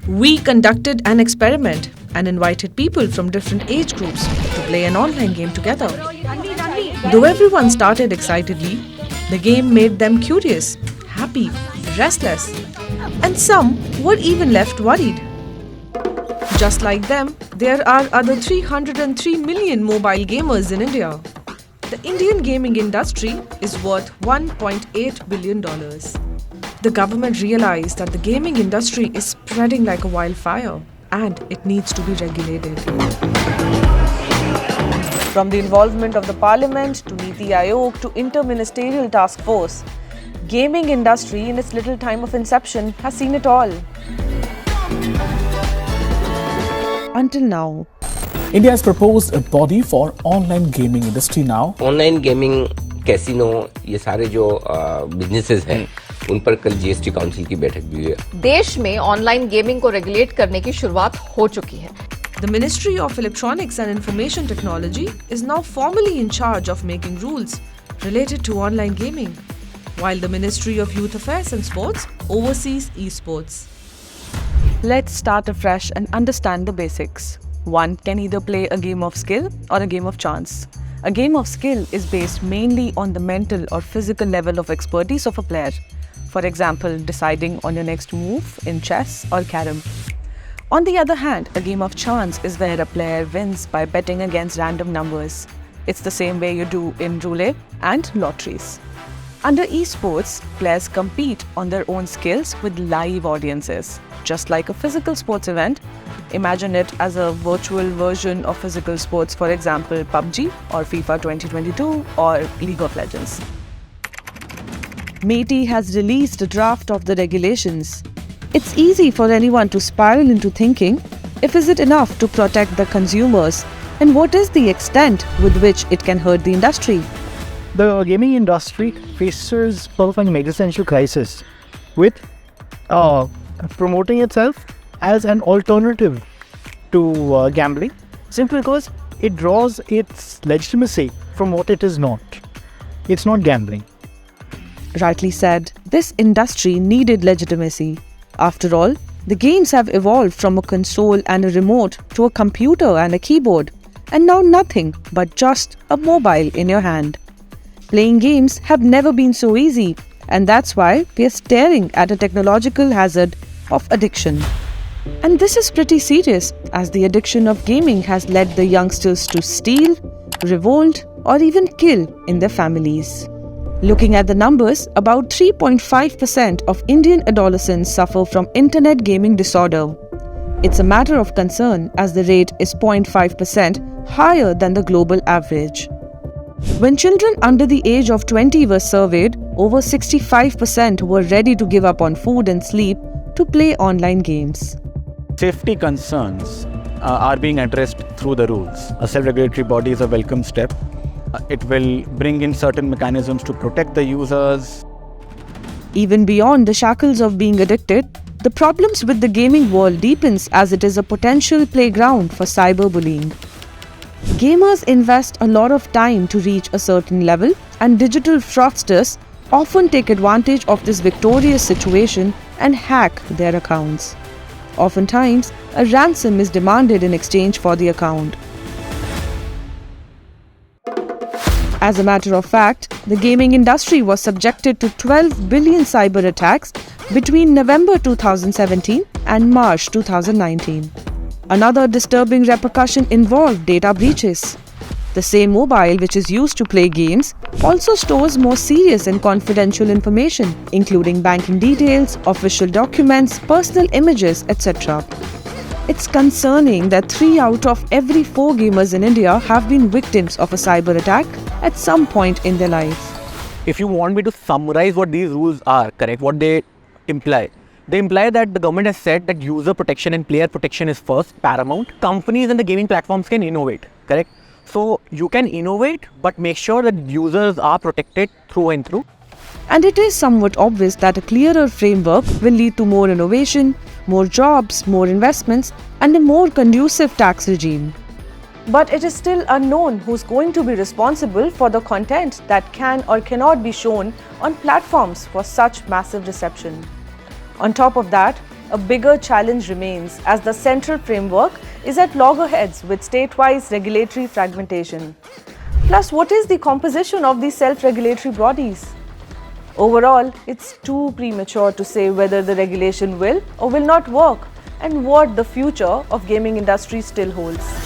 We conducted an experiment and invited people from different age groups to play an online game together. Though everyone started excitedly, the game made them curious, happy, restless, and some were even left worried. Just like them, there are other 303 million mobile gamers in India. The Indian gaming industry is worth $1.8 billion. The government realized that the gaming industry is spreading like a wildfire and it needs to be regulated. From the involvement of the parliament to Niti Aayog to inter-ministerial task force, gaming industry in its little time of inception has seen it all. Until now. India has proposed a body for online gaming industry now. Online gaming, casino, ये सारे जो businesses हैं, उन पर कल GST council की बैठक भी हुई है। देश में ऑनलाइन गेमिंग को रेगुलेट करने की शुरुआत हो चुकी है। The Ministry of Electronics and Information Technology is now formally in charge of making rules related to online gaming, while the Ministry of Youth Affairs and Sports oversees esports. Let's start afresh and understand the basics. One can either play a game of skill or a game of chance. A game of skill is based mainly on the mental or physical level of expertise of a player. For example, deciding on your next move in chess or carom. On the other hand, a game of chance is where a player wins by betting against random numbers. It's the same way you do in roulette and lotteries. Under esports, players compete on their own skills with live audiences. Just like a physical sports event, imagine it as a virtual version of physical sports, for example, PUBG or FIFA 2022 or League of Legends. MeitY has released a draft of the regulations. It's easy for anyone to spiral into thinking, is it enough to protect the consumers, and what is the extent with which it can hurt the industry? The gaming industry faces an existential crisis with promoting itself as an alternative to gambling, simply because it draws its legitimacy from what it is not. It's not gambling. Rightly said, this industry needed legitimacy. After all, the games have evolved from a console and a remote to a computer and a keyboard, and now nothing but just a mobile in your hand. Playing games have never been so easy, and that's why we are staring at a technological hazard of addiction. And this is pretty serious, as the addiction of gaming has led the youngsters to steal, revolt, or even kill in their families. Looking at the numbers, about 3.5% of Indian adolescents suffer from internet gaming disorder. It's a matter of concern as the rate is 0.5% higher than the global average. When children under the age of 20 were surveyed, over 65% were ready to give up on food and sleep to play online games. Safety concerns are being addressed through the rules. A self-regulatory body is a welcome step. It will bring in certain mechanisms to protect the users. Even beyond the shackles of being addicted, the problems with the gaming world deepens as it is a potential playground for cyberbullying. Gamers invest a lot of time to reach a certain level, and digital fraudsters often take advantage of this victorious situation and hack their accounts. Oftentimes, a ransom is demanded in exchange for the account. As a matter of fact, the gaming industry was subjected to 12 billion cyber attacks between November 2017 and March 2019. Another disturbing repercussion involved data breaches. The same mobile which is used to play games also stores more serious and confidential information, including banking details, official documents, personal images, etc. It's concerning that 3 out of every 4 gamers in India have been victims of a cyber attack at some point in their life. If you want me to summarize what these rules are, correct, what they imply that the government has said that user protection and player protection is first, paramount. Companies and the gaming platforms can innovate, correct? So you can innovate, but make sure that users are protected through and through. And it is somewhat obvious that a clearer framework will lead to more innovation, more jobs, more investments, and a more conducive tax regime. But it is still unknown who's going to be responsible for the content that can or cannot be shown on platforms for such massive reception. On top of that, a bigger challenge remains as the central framework is at loggerheads with state-wise regulatory fragmentation. Plus, what is the composition of these self-regulatory bodies? Overall, it's too premature to say whether the regulation will or will not work and what the future of gaming industry still holds.